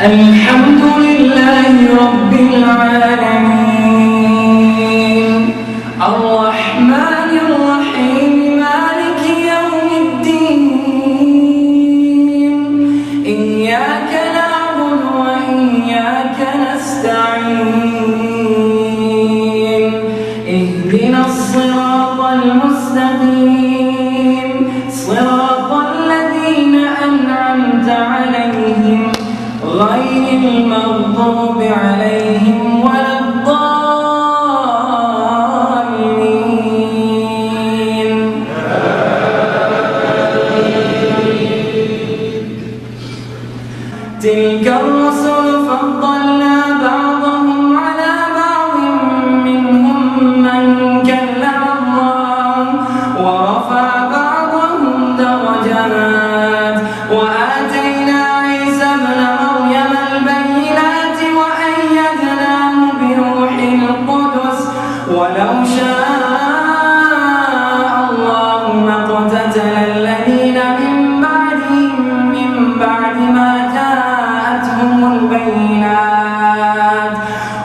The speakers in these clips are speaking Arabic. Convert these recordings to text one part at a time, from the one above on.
الحمد لله رب العالمين الرحمن الرحيم مالك يوم الدين إياك نعبد وإياك نستعين اهدنا الصراط المستقيم صراط الذين أنعمت عليهم غير المغضوب عليهم ولا الضالين. تلك الرسل فضلنا بعضهم على بعض منهم من كلم الله ورفع بعضهم درجات وآتينا عيسى ابن مريم البينات وأيدناه بروح القدس ولو شاء الله ما اقتتل الذين من بعدهم من بعد ما جاءتهم البينات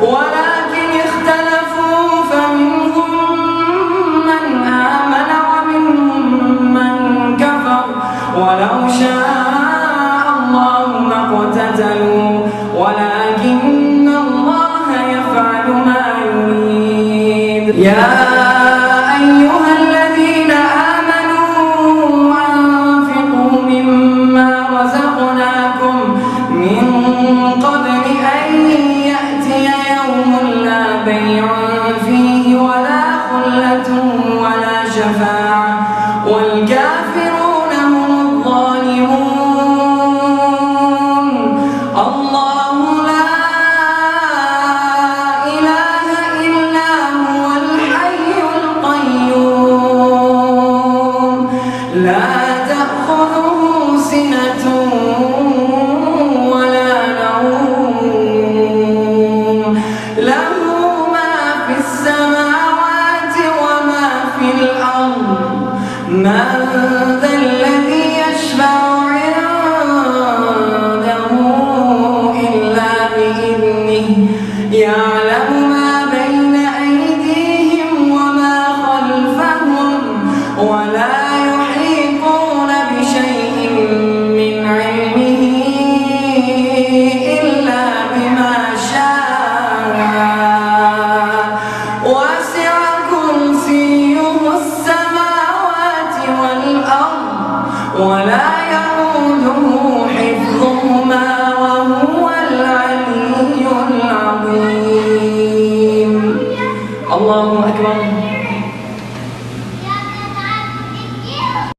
ولكن اختلفوا فمنهم من آمن ومنهم من كفر ولو شاء الله ما اقتتلوا ولكن الله يفعل ما يريد. يا أيها الذين آمنوا أنفقوا مما رزقناكم من قبل أن يأتي يوم لا بيع فيه ولا خلة ولا شفاعة والكافرون هم الظالمون. الله لا إله إلا هو الحي القيوم لا تأخذه سنة ولا نوم له ما في السماوات وما في الأرض من ذا الذي يشفع عنده إلا بإذنه يعلم ما بين أيديهم وما خلفهم ولا يحيطون بشيء من علمه إلا بما شاء وسع كرسيه السماوات والأرض ولا يئوده حفظهما وهو العلي العظيم. الله أكبر.